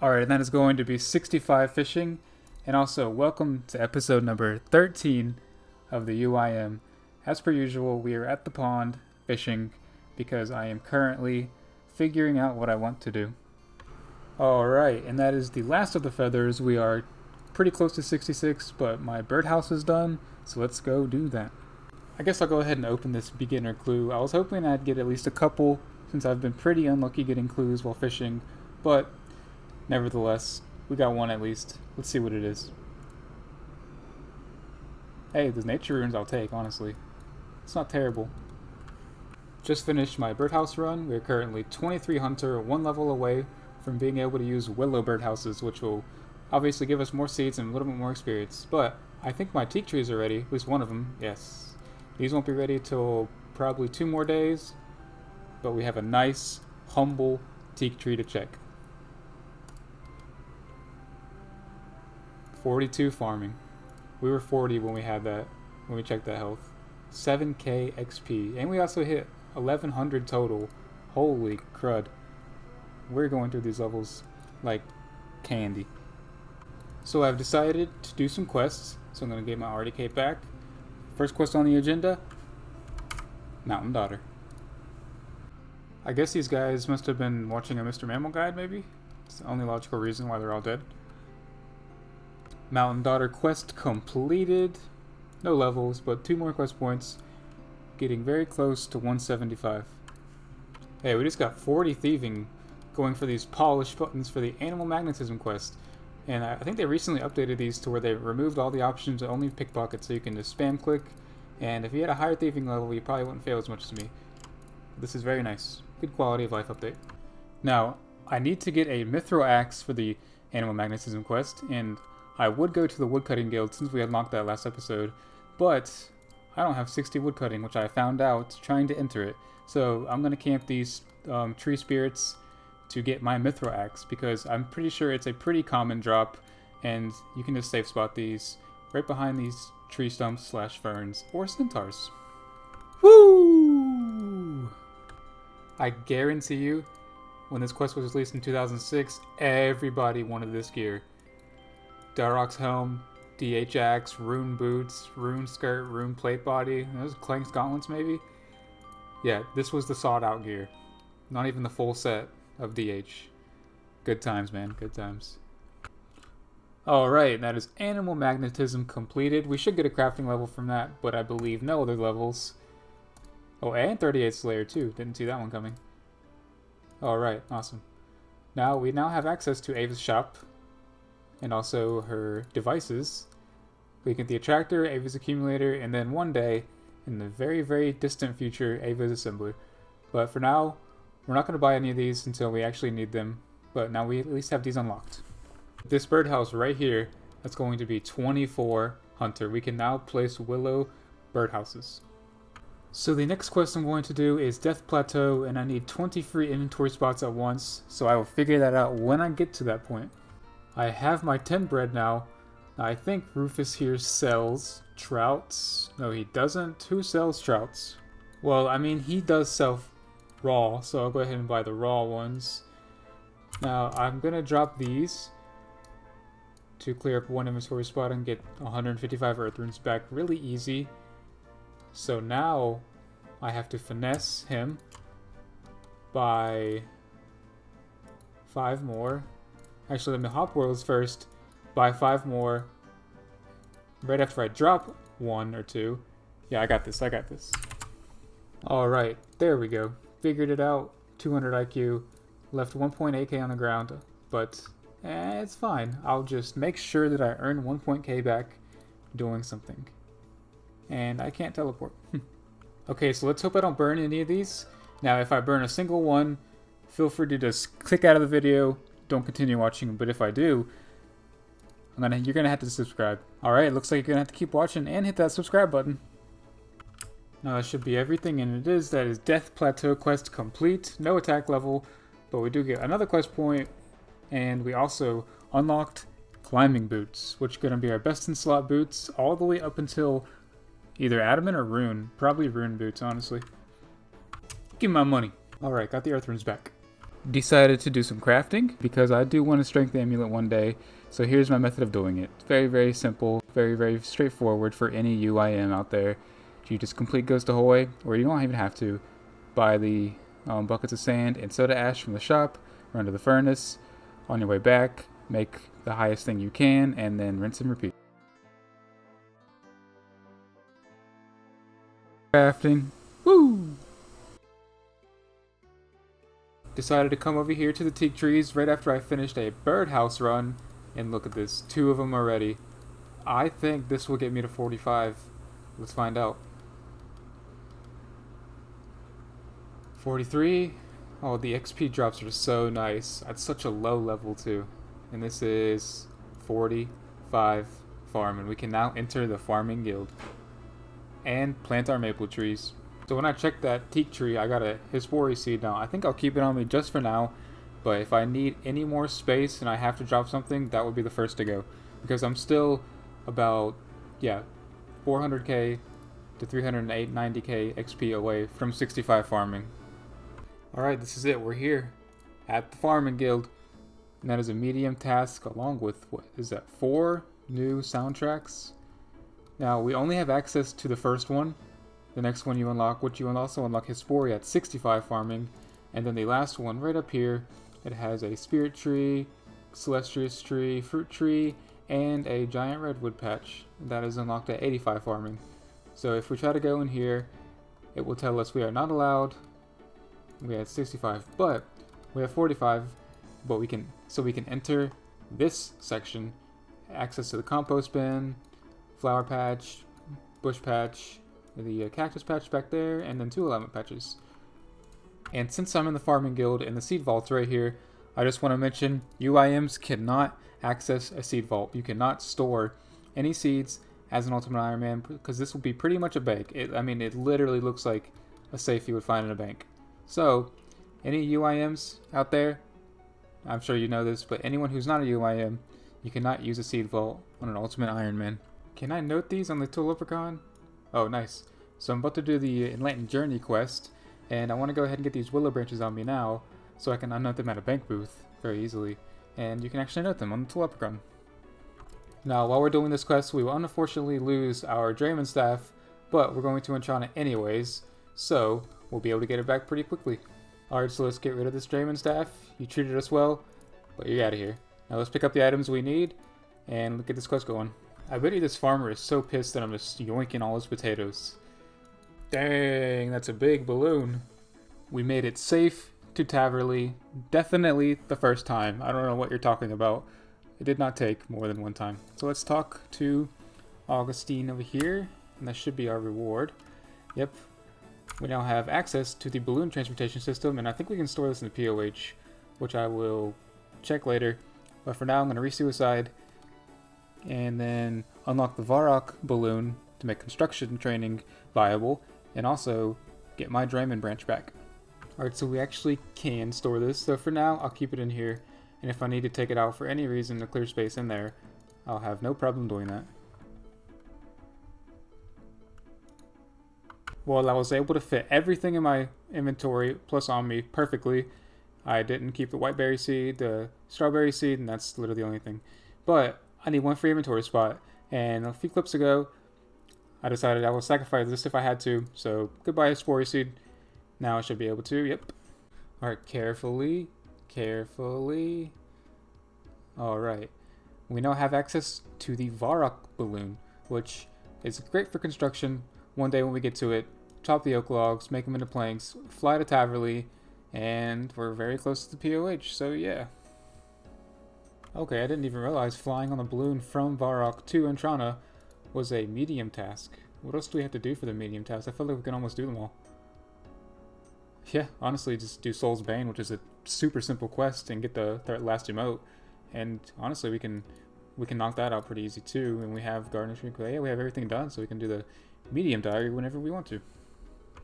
Alright, and that is going to be 65 fishing. And also, welcome to episode number 13 of the UIM. As per usual, we are at the pond fishing because I am currently figuring out what I want to do. Alright, and that is the last of the feathers. We are pretty close to 66, but my birdhouse is done, so let's go do that. I guess I'll go ahead and open this beginner clue. I was hoping I'd get at least a couple, since I've been pretty unlucky getting clues while fishing, but nevertheless, we got one at least. Let's see what it is. Hey, the nature runes I'll take, honestly. It's not terrible. Just finished my birdhouse run. We're currently 23 hunter, one level away from being able to use willow birdhouses, which will obviously give us more seeds and a little bit more experience. But I think my teak trees are ready, at least one of them, yes. These won't be ready till probably 2 more days, but we have a nice, humble teak tree to check. 42 farming. We were 40 when we had that, when we checked that health. 7k XP, and we also hit 1100 total. Holy crud. We're going through these levels like candy. So I've decided to do some quests, so I'm going to get my RDK back. First quest on the agenda, Mountain Daughter. I guess these guys must have been watching a Mr. Mammal guide, maybe? It's the only logical reason why they're all dead. Mountain Daughter quest completed. No levels, but 2 more quest points. Getting very close to 175. Hey, we just got 40 thieving going for these polished buttons for the Animal Magnetism quest. And I think they recently updated these to where they removed all the options to only pickpocket, so you can just spam click. And if you had a higher thieving level, you probably wouldn't fail as much as me. This is very nice. Good quality of life update. Now, I need to get a mithril axe for the Animal Magnetism quest, and I would go to the woodcutting guild since we unlocked that last episode, but I don't have 60 woodcutting, which I found out trying to enter it. So I'm going to camp these tree spirits to get my mithril axe, because I'm pretty sure it's a pretty common drop, and you can just safe spot these right behind these tree stumps / ferns or centaurs. Woo! I guarantee you, when this quest was released in 2006, everybody wanted this gear. Darok's helm, DH axe, rune boots, rune skirt, rune plate body. Those Clank's gauntlets, maybe? Yeah, this was the sought out gear. Not even the full set of DH. Good times, man. Good times. Alright, that is Animal Magnetism completed. We should get a crafting level from that, but I believe no other levels. Oh, and 38 Slayer too. Didn't see that one coming. Alright, awesome. Now, we now have access to Ava's shop, and also her devices. We get the attractor, Ava's accumulator, and then one day, in the very, very distant future, Ava's assembler. But for now, we're not going to buy any of these until we actually need them, but now we at least have these unlocked. This birdhouse right here, that's going to be 24 hunter. We can now place willow birdhouses. So the next quest I'm going to do is Death Plateau, and I need 20 free inventory spots at once, so I will figure that out when I get to that point. I have my 10 bread now. I think Rufus here sells trouts. No, he doesn't. Who sells trouts? Well, I mean, he does sell raw, so I'll go ahead and buy the raw ones. Now, I'm going to drop these to clear up 1 inventory spot and get 155 earth runes back really easy. So now, I have to finesse him by 5 more. Actually, let me hop worlds first, buy 5 more, right after I drop 1 or 2. Yeah, I got this, I got this. Alright, there we go. Figured it out, 200 IQ, left 1.8k on the ground, but it's fine. I'll just make sure that I earn 1.k back doing something. And I can't teleport. Okay, so let's hope I don't burn any of these. Now, if I burn a single one, feel free to just click out of the video. Don't continue watching, but if I do, you're gonna have to subscribe. Alright, looks like you're gonna have to keep watching and hit that subscribe button. Now that should be everything, and it is. That is Death Plateau quest complete. No attack level, but we do get another quest point, and we also unlocked climbing boots, which are gonna be our best in slot boots all the way up until either adamant or rune. Probably rune boots, honestly. Give me my money. Alright, got the earth runes back. Decided to do some crafting because I do want to strength the amulet one day. So here's my method of doing it. Very, very simple, very, very straightforward for any UIM out there. You just complete Ghost Ahoy, or you don't even have to. Buy the buckets of sand and soda ash from the shop, run to the furnace. On your way back, make the highest thing you can, and then rinse and repeat. Crafting. Woo! Decided to come over here to the teak trees right after I finished a birdhouse run, and look at this, 2 of them already. I think this will get me to 45. Let's find out. 43. Oh, the XP drops are so nice. At such a low level too. And this is 45 farm, and we can now enter the farming guild and plant our maple trees. So when I checked that teak tree, I got a Hispori seed now. I think I'll keep it on me just for now, but if I need any more space and I have to drop something, that would be the first to go. Because I'm still about, 400k to 390k XP away from 65 farming. Alright, this is it. We're here at the farming guild. And that is a medium task along with, what is that, 4 new soundtracks? Now, we only have access to the first one. The next one you unlock, which you also unlock Hispori at 65 farming. And then the last one right up here, it has a spirit tree, celestious tree, fruit tree, and a giant redwood patch. That is unlocked at 85 farming. So if we try to go in here, it will tell us we are not allowed. We had 65, but we have 45, but we can enter this section, access to the compost bin, flower patch, bush patch, the cactus patch back there, and then 2 alignment patches. And since I'm in the farming guild and the seed vault's right here, I just want to mention UIMs cannot access a seed vault. You cannot store any seeds as an Ultimate Iron Man because this will be pretty much a bank. It literally looks like a safe you would find in a bank. So, any UIMs out there, I'm sure you know this, but anyone who's not a UIM, you cannot use a seed vault on an Ultimate Iron Man. Can I note these on the Tulipicon? Oh, nice. So I'm about to do the Enlightened Journey quest, and I want to go ahead and get these willow branches on me now, so I can unnote them at a bank booth very easily, and you can actually note them on the Tulipicon. Now, while we're doing this quest, we will unfortunately lose our Draymond staff, but we're going to enchant it anyways, so we'll be able to get it back pretty quickly. Alright, so let's get rid of this Draymond staff. You treated us well, but you're out of here. Now let's pick up the items we need, and get this quest going. I bet you this farmer is so pissed that I'm just yoinking all his potatoes. Dang, that's a big balloon. We made it safe to Taverley. Definitely the first time. I don't know what you're talking about. It did not take more than one time. So let's talk to Augustine over here, and that should be our reward. Yep. We now have access to the balloon transportation system, and I think we can store this in the POH, which I will check later. But for now, I'm going to re-suicide and then unlock the Varrock balloon to make construction training viable, and also get my Draymond branch back. Alright, so we actually can store this, so for now I'll keep it in here, and if I need to take it out for any reason to clear space in there, I'll have no problem doing that. Well, I was able to fit everything in my inventory plus on me perfectly. I didn't keep the whiteberry seed, the strawberry seed, and that's literally the only thing. But I need 1 free inventory spot, and a few clips ago, I decided I will sacrifice this if I had to. So goodbye, Hispori seed. Now I should be able to. Yep. All right, carefully, carefully. All right. We now have access to the Varrock balloon, which is great for construction. One day when we get to it, chop the oak logs, make them into planks, fly to Taverley, and we're very close to the POH. So yeah. Okay, I didn't even realize flying on the balloon from Varrock to Entrana was a medium task. What else do we have to do for the medium task? I feel like we can almost do them all. Yeah, honestly, just do Soul's Bane, which is a super simple quest, and get the last emote. And honestly, we can knock that out pretty easy too. And we have Garnishing. Yeah, we have everything done, so we can do the medium diary whenever we want to.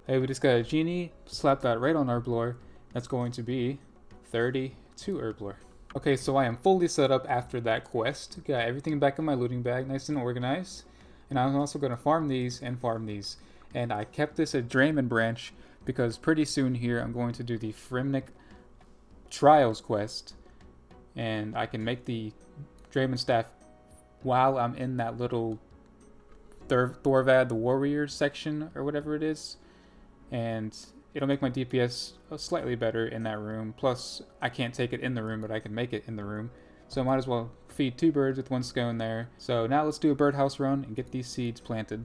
Hey, we just got a genie. Slap that right on Herblore. That's going to be 32 Herblore. Okay, so I am fully set up after that quest. Got everything back in my looting bag, nice and organized. And I'm also going to farm these and farm these. And I kept this a Draymond branch because pretty soon here I'm going to do the Fremnik Trials quest, and I can make the Draymond staff while I'm in that little Thorvad the Warrior section or whatever it is, and it'll make my DPS slightly better in that room. Plus, I can't take it in the room, but I can make it in the room. So I might as well feed 2 birds with 1 scone there. So now let's do a birdhouse run and get these seeds planted.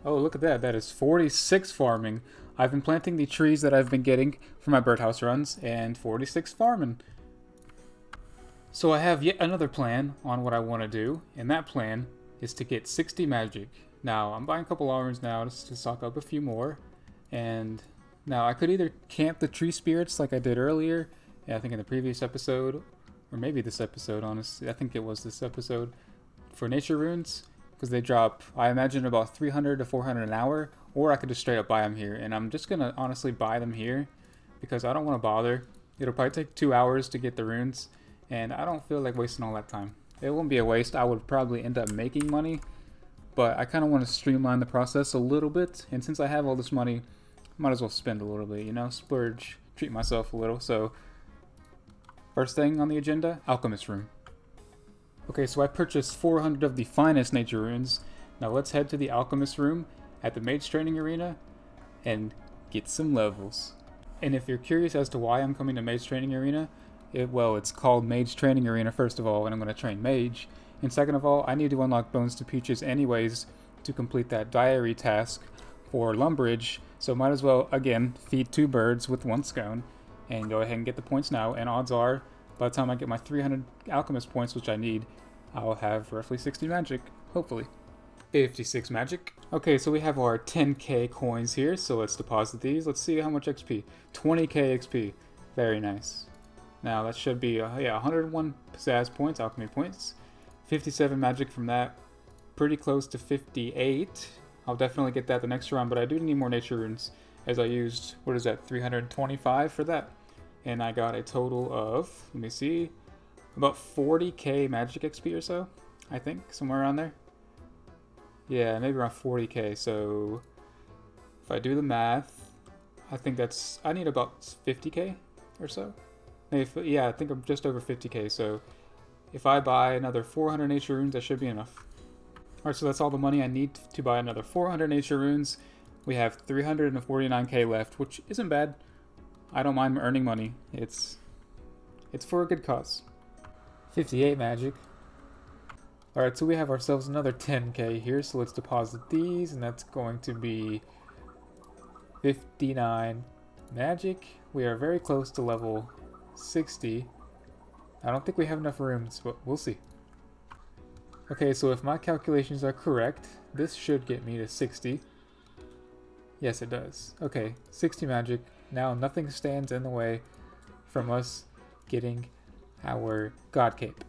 Oh, look at that. That is 46 farming. I've been planting the trees that I've been getting for my birdhouse runs, and 46 farming. So I have yet another plan on what I want to do, and that plan is to get 60 magic. Now, I'm buying a couple orange now just to stock up a few more. And now I could either camp the tree spirits like I did earlier, I think in the previous episode, or maybe this episode, honestly. I think it was this episode, for nature runes, because they drop, I imagine, about 300 to 400 an hour, or I could just straight up buy them here. And I'm just going to honestly buy them here because I don't want to bother. It'll probably take 2 hours to get the runes, and I don't feel like wasting all that time. It won't be a waste. I would probably end up making money, but I kind of want to streamline the process a little bit. And since I have all this money, might as well spend a little bit, you know, splurge, treat myself a little. So first thing on the agenda, Alchemist Room. Okay, so I purchased 400 of the finest nature runes. Now let's head to the Alchemist Room at the Mage Training Arena and get some levels. And if you're curious as to why I'm coming to Mage Training Arena, well, it's called Mage Training Arena, first of all, and I'm going to train Mage. And second of all, I need to unlock Bones to Peaches anyways to complete that diary task for Lumbridge. So might as well, again, feed 2 birds with 1 scone and go ahead and get the points now. And odds are, by the time I get my 300 alchemist points, which I need, I'll have roughly 60 magic, hopefully. 56 magic. Okay, so we have our 10k coins here, so let's deposit these. Let's see how much XP. 20k XP. Very nice. Now that should be, 101 pizzazz points, alchemy points. 57 magic from that. Pretty close to 58. I'll definitely get that the next round, but I do need more nature runes, as I used, 325 for that. And I got a total of, let me see, about 40k magic XP or so, I think, somewhere around there. Yeah, maybe around 40k, so if I do the math, I think I need about 50k or so. Maybe, yeah, I think I'm just over 50k, so if I buy another 400 nature runes, that should be enough. Alright, so that's all the money I need to buy another 400 nature runes. We have 349k left, which isn't bad. I don't mind earning money. It's for a good cause. 58 magic. Alright, so we have ourselves another 10k here, so let's deposit these, and that's going to be 59 magic. We are very close to level 60. I don't think we have enough rooms, but we'll see. Okay, so if my calculations are correct, this should get me to 60. Yes, it does. Okay, 60 magic. Now nothing stands in the way from us getting our God Cape.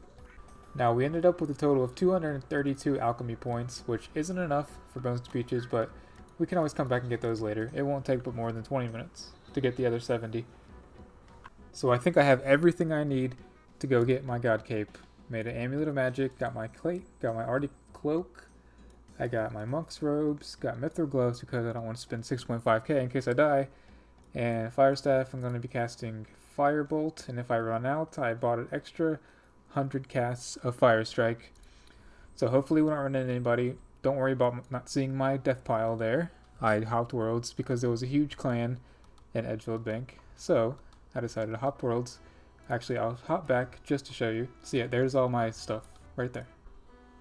Now we ended up with a total of 232 alchemy points, which isn't enough for Bones to Peaches, but we can always come back and get those later. It won't take but more than 20 minutes to get the other 70. So I think I have everything I need to go get my God Cape. Made an Amulet of Magic, got my plate, got my Arctic Cloak, I got my Monk's Robes, got Mithril Gloves because I don't want to spend 6.5k in case I die, and Fire Staff. I'm going to be casting Firebolt, and if I run out, I bought an extra 100 casts of Fire Strike. So hopefully we don't run into anybody. Don't worry about not seeing my death pile there. I hopped worlds because there was a huge clan in Edgefield Bank, so I decided to hop worlds. Actually, I'll hop back just to show you. So yeah, there's all my stuff right there.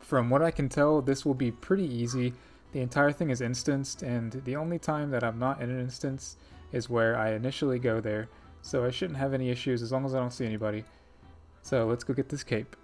From what I can tell, this will be pretty easy. The entire thing is instanced, and the only time that I'm not in an instance is where I initially go there. So I shouldn't have any issues as long as I don't see anybody. So let's go get this cape.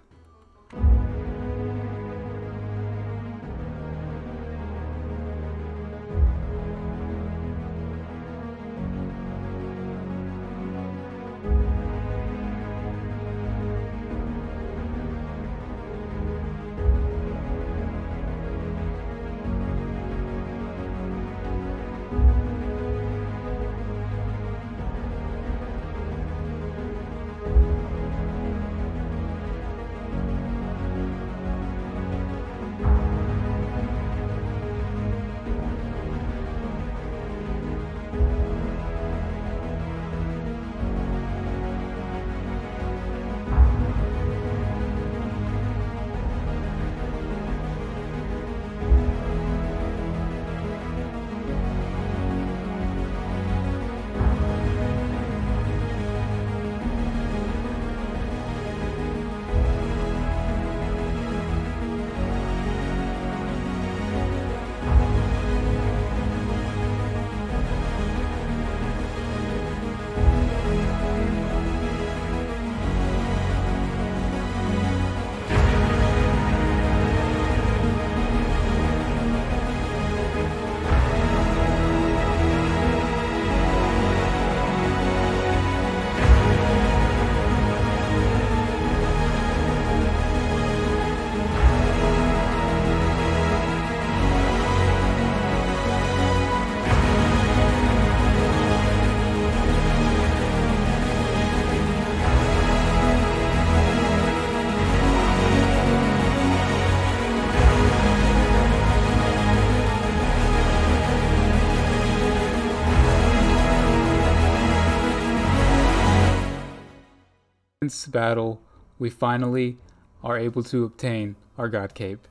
This battle, we finally are able to obtain our God Cape.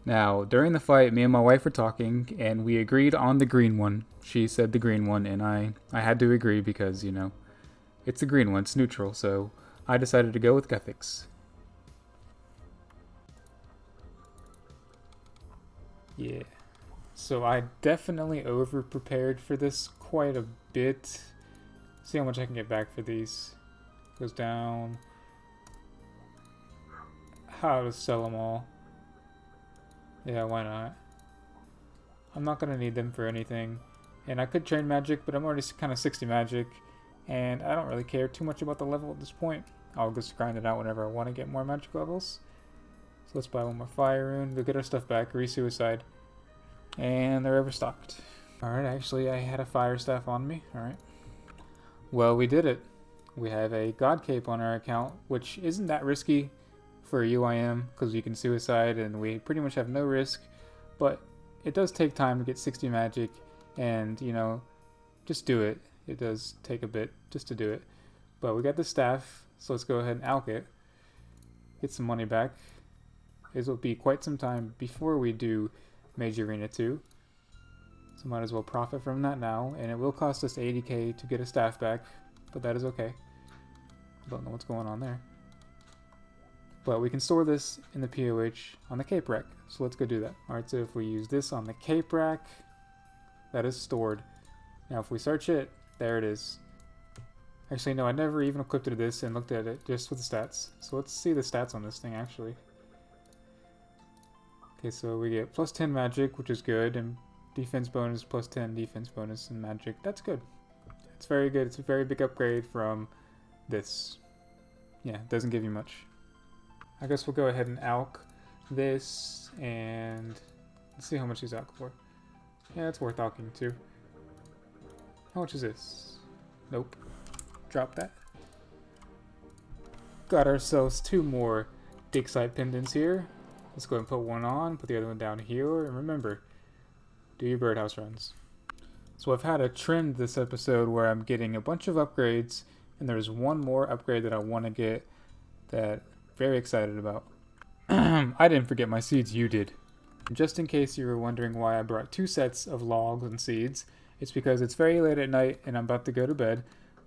Now, during the fight, me and my wife were talking, and we agreed on the green one. She said the green one, and I had to agree because, you know, it's the green one, it's neutral, so I decided to go with Gothics. Yeah. So I definitely over-prepared for this quite a bit. See how much I can get back for these. Goes down. How to sell them all. Yeah, why not? I'm not going to need them for anything. And I could train magic, but I'm already kind of 60 magic. And I don't really care too much about the level at this point. I'll just grind it out whenever I want to get more magic levels. So let's buy one more fire rune. Go get our stuff back. Re-suicide. And they're overstocked. Alright, actually I had a fire staff on me. Alright. Well, we did it. We have a God Cape on our account, which isn't that risky for a UIM, because you can suicide and we pretty much have no risk. But it does take time to get 60 magic, and, you know, just do it. It does take a bit just to do it. But we got the staff, so let's go ahead and alch it. Get some money back. This will be quite some time before we do Mage Arena 2. So might as well profit from that now. And it will cost us 80k to get a staff back, but that is okay. Don't know what's going on there. But we can store this in the POH on the cape rack. So let's go do that. Alright, so if we use this on the cape rack, that is stored. Now if we search it, there it is. Actually, no, I never even equipped it to this and looked at it just with the stats. So let's see the stats on this thing actually. Okay, so we get plus 10 magic, which is good, and defense bonus, plus 10 defense bonus and magic. That's good. It's very good. It's a very big upgrade from this. Yeah, it doesn't give you much. I guess we'll go ahead and alch this, and let's see how much he's alch for. Yeah, it's worth alching too. How much is this? Nope. Drop that. Got ourselves 2 more dig site pendants here. Let's go ahead and put one on, put the other one down here, and remember, do your birdhouse runs. So I've had a trend this episode where I'm getting a bunch of upgrades, and there's one more upgrade that I want to get that I'm very excited about. I didn't forget my seeds, you did. Just in case you were wondering why I brought 2 sets of logs and seeds, it's because it's very late at night and I'm about to go to bed,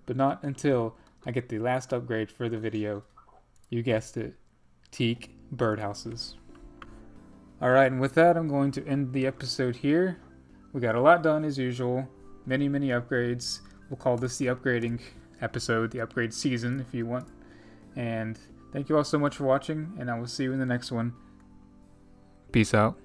but not until I get the last upgrade for the video. You guessed it, teak birdhouses. Alright, and with that, I'm going to end the episode here. We got a lot done as usual. Many upgrades. We'll call this the upgrading episode, the upgrade season if you want. And thank you all so much for watching, and I will see you in the next one. Peace out.